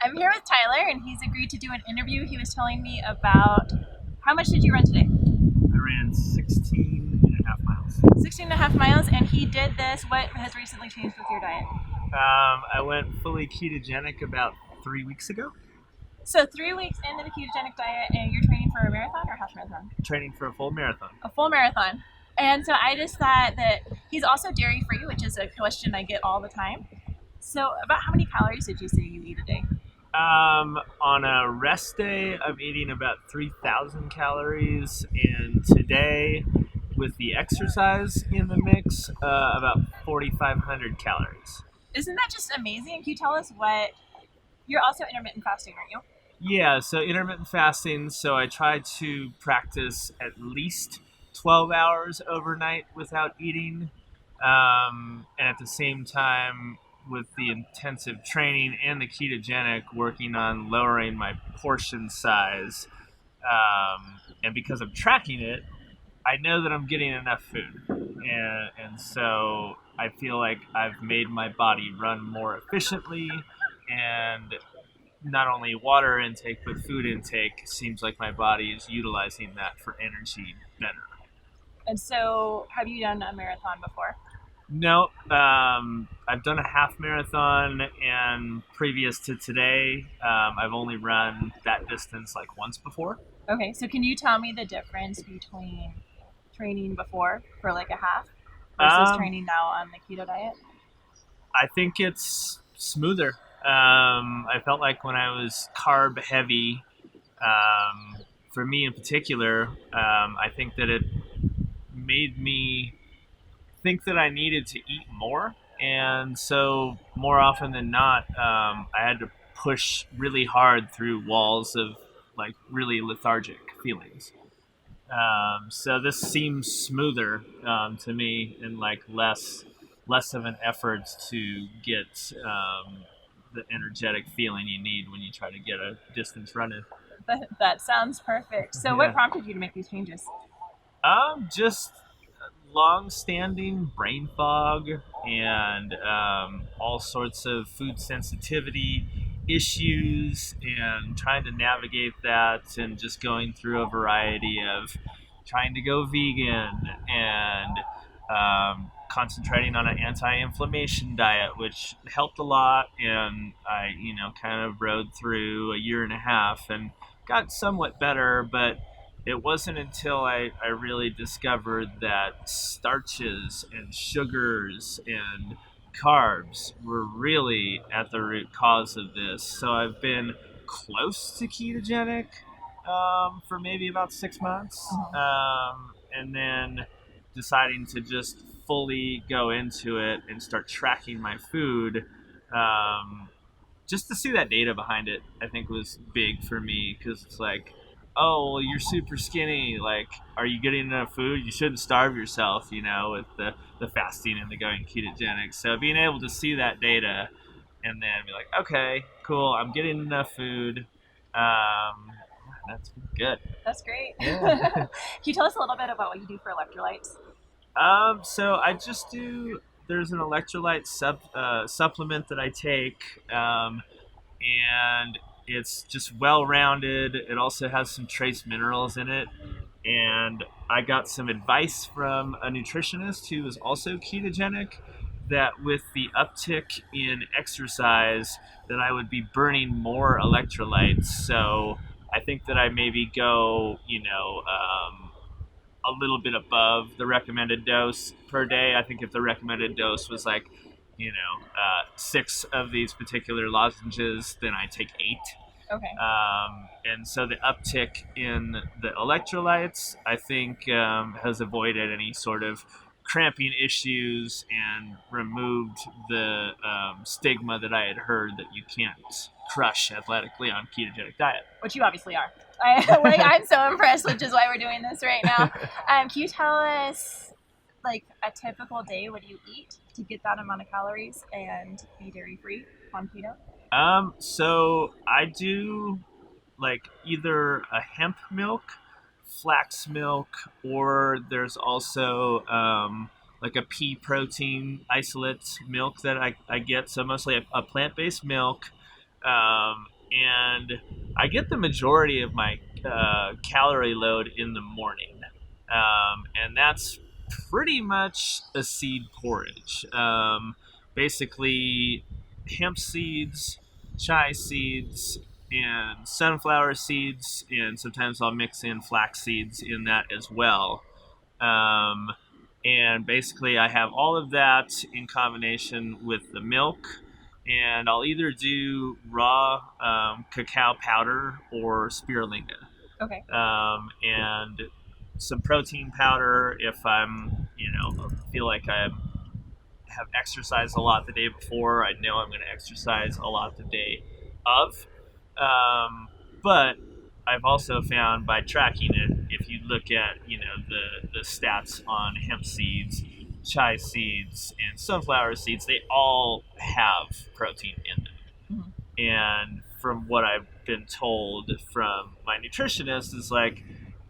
I'm here with Tyler, and he's agreed to do an interview. He was telling me about how much did you run today? I ran 16 and a half miles. 16 and a half miles, and he did this. What has recently changed with your diet? I went fully ketogenic about 3 weeks ago, So 3 weeks into the ketogenic diet, and you're training for a marathon or half marathon? training for a full marathon. A full marathon. And so I just thought that he's also dairy free, which is a question I get all the time. So about how many calories did you say you eat a day? On a rest day, I'm eating about 3,000 calories, and today, with the exercise in the mix, about 4,500 calories. Isn't that just amazing? Can you tell us what... You're also intermittent fasting, aren't you? Yeah, so intermittent fasting, so I try to practice at least 12 hours overnight without eating, and at the same time, with the intensive training and the ketogenic, working on lowering my portion size. And because I'm tracking it, I know that I'm getting enough food. And so I feel like I've made my body run more efficiently, and not only water intake, but food intake seems like my body is utilizing that for energy better. And so have you done a marathon before? No, I've done a half marathon, and previous to today, I've only run that distance like once before. Okay, so can you tell me the difference between training before for like a half versus training now on the keto diet? I think it's smoother. I felt like when I was carb heavy, for me in particular, I think that it made me think that I needed to eat more, and so more often than not, I had to push really hard through walls of like really lethargic feelings. So this seems smoother to me, and like less of an effort to get the energetic feeling you need when you try to get a distance running. That sounds perfect. So what prompted you to make these changes? Just long-standing brain fog and all sorts of food sensitivity issues, and trying to navigate that, and just going through a variety of trying to go vegan, and concentrating on an anti-inflammation diet, which helped a lot. And I, kind of rode through a year and a half and got somewhat better, but it wasn't until I really discovered that starches and sugars and carbs were really at the root cause of this. So I've been close to ketogenic for maybe about 6 months, and then deciding to just fully go into it and start tracking my food. Just to see that data behind it, I think was big for me, because it's like, oh, well, you're super skinny. Like, are you getting enough food? You shouldn't starve yourself, with the fasting and the going ketogenic. So being able to see that data and then be like, okay, cool, I'm getting enough food. That's good. That's great. Yeah. Can you tell us a little bit about what you do for electrolytes? So I just do. There's an electrolyte supplement that I take, and it's just well-rounded. It also has some trace minerals in it, and I got some advice from a nutritionist who is also ketogenic, that with the uptick in exercise, that I would be burning more electrolytes. So I think that I maybe go, a little bit above the recommended dose per day. I think if the recommended dose was like, 6 of these particular lozenges, then I take 8. Okay. And so the uptick in the electrolytes, I think, has avoided any sort of cramping issues, and removed the stigma that I had heard that you can't crush athletically on ketogenic diet. Which you obviously are. I'm so impressed, which is why we're doing this right now. Can you tell us, like, a typical day? What do you eat to get that amount of calories and be dairy free on keto? So I do like either a hemp milk, flax milk, or there's also like a pea protein isolate milk that I get. So mostly a plant-based milk, And I get the majority of my calorie load in the morning, and that's pretty much a seed porridge. Basically, hemp seeds, chia seeds, and sunflower seeds, and sometimes I'll mix in flax seeds in that as well. Um, and basically, I have all of that in combination with the milk, and I'll either do raw cacao powder or spirulina, Okay. and some protein powder if feel like I have exercised a lot the day before. I know I'm going to exercise a lot the day of. But I've also found by tracking it, if you look at the stats on hemp seeds, chia seeds, and sunflower seeds, they all have protein in them. Mhm. And from what I've been told from my nutritionist is like,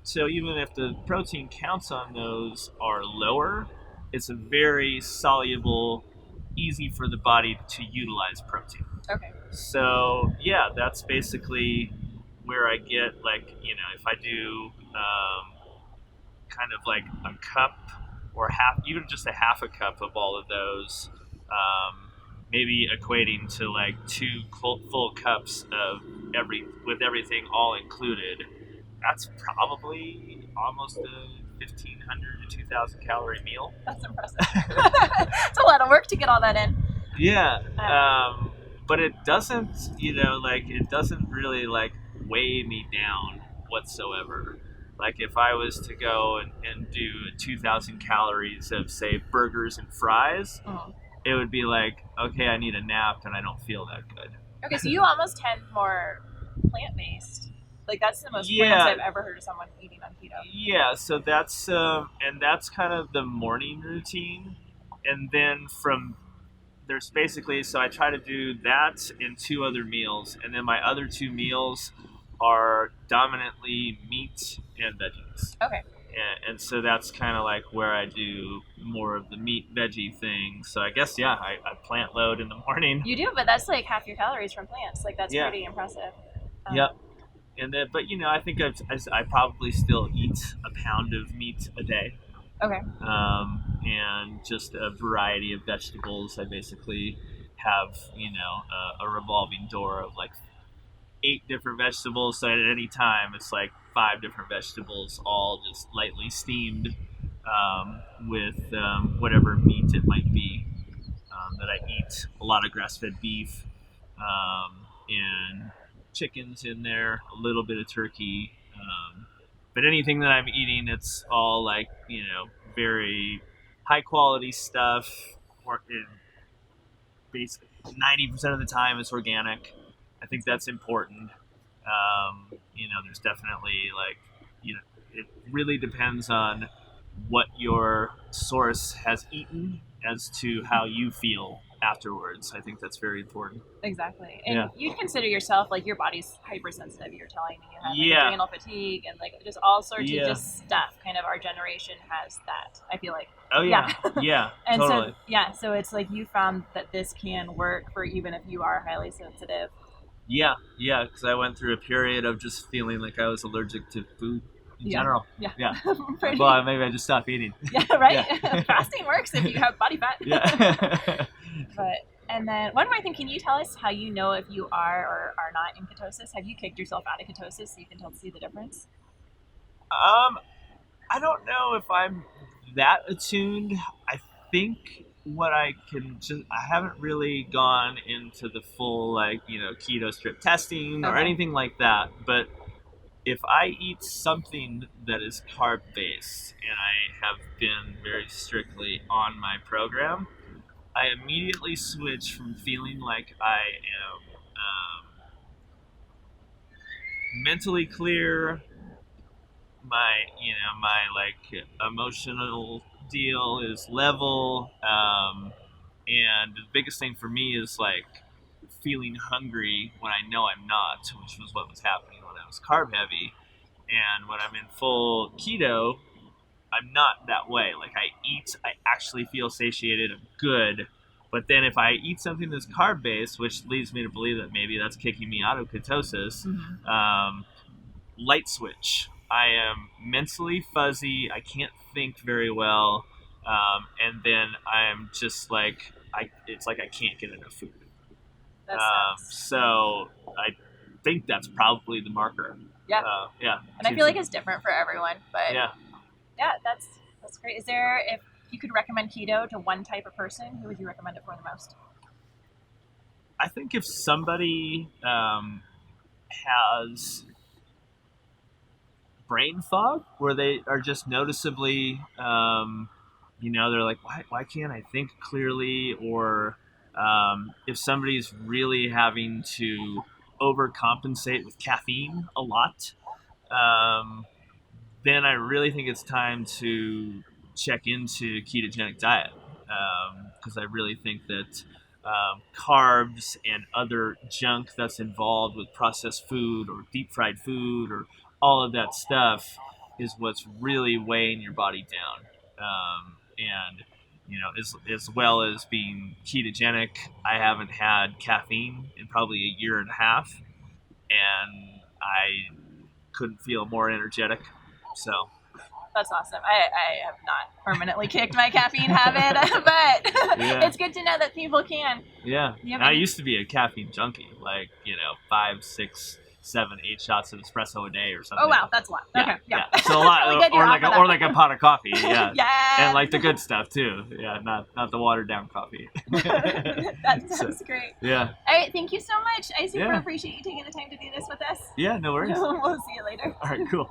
so even if the protein counts on those are lower, it's a very soluble, easy for the body to utilize protein. Okay. So yeah, that's basically where I get if I do kind of like a cup or half, even just a half a cup of all of those, maybe equating to like two full cups of with everything all included. That's probably almost a 1,500 to 2,000 calorie meal. That's impressive. It's a lot of work to get all that in. Yeah, but it doesn't, it doesn't really weigh me down whatsoever. Like if I was to go and do 2,000 calories of say burgers and fries, it would be like, okay, I need a nap and I don't feel that good. Okay, so you almost tend more plant-based. Like that's the most plants I've ever heard of someone eating on keto. Yeah, so that's and that's kind of the morning routine, and then from there's basically, so I try to do that in two other meals, and then my other two meals are dominantly meat and veggies. Okay. And so that's kind of like where I do more of the meat veggie thing. So I guess I plant load in the morning. You do, but that's like half your calories from plants. Like that's pretty impressive. Yep. And then, but I think I probably still eat a pound of meat a day. Okay. And just a variety of vegetables. I basically have a revolving door of like 8 different vegetables. So at any time, it's like 5 different vegetables, all just lightly steamed with whatever meat it might be that I eat. A lot of grass-fed beef and chickens in there, a little bit of turkey. But anything that I'm eating, it's all like very high quality stuff. Or in basically 90% of the time, it's organic. I think that's important. There's definitely it really depends on what your source has eaten as to how you feel afterwards. I think that's very important. Exactly. And you'd consider yourself like your body's hypersensitive. You're telling me you have adrenal fatigue and like just all sorts of just stuff. Kind of our generation has that, I feel like. Oh yeah. Yeah. And totally. so it's like you found that this can work for even if you are highly sensitive. Yeah, because I went through a period of just feeling like I was allergic to food in general. Yeah. Well, maybe I just stopped eating. Yeah, right? Yeah. Fasting works if you have body fat. Yeah. And then one more thing, can you tell us how you know if you are or are not in ketosis? Have you kicked yourself out of ketosis so you can see the difference? I don't know if I'm that attuned. I think what I haven't really gone into the full keto strip testing or anything like that, but if I eat something that is carb based and I have been very strictly on my program, I immediately switch from feeling like I am mentally clear, my emotional deal is level, and the biggest thing for me is feeling hungry when I know I'm not, which was what was happening when I was carb heavy. And when I'm in full keto, I'm not that way. Like I eat, I actually feel satiated, I'm good, But then if I eat something that's carb based, which leads me to believe that maybe that's kicking me out of ketosis, light switch. I am mentally fuzzy. I can't think very well, and then I'm just like it's like I can't get enough food. So I think that's probably the marker. Yeah. Yeah. And I feel like it's different for everyone, but yeah, that's great. Is there, if you could recommend keto to one type of person, who would you recommend it for the most? I think if somebody has brain fog, where they are just noticeably, they're like, why can't I think clearly? Or if somebody's really having to overcompensate with caffeine a lot, then I really think it's time to check into ketogenic diet, because I really think that carbs and other junk that's involved with processed food or deep fried food or all of that stuff is what's really weighing your body down. And as well as being ketogenic, I haven't had caffeine in probably a year and a half, and I couldn't feel more energetic. So that's awesome. I have not permanently kicked my caffeine habit, but it's good to know that people can. Yeah. I used to be a caffeine junkie, like 5, 6, 7, 8 shots of espresso a day or something. Oh wow, that's a lot. Okay, yeah. So a lot, or like a pot of coffee. Yeah. Yeah. And like the good stuff too. Yeah, not the watered down coffee. That sounds great. Yeah. All right, thank you so much. I super appreciate you taking the time to do this with us. Yeah, no worries. We'll see you later. All right, cool.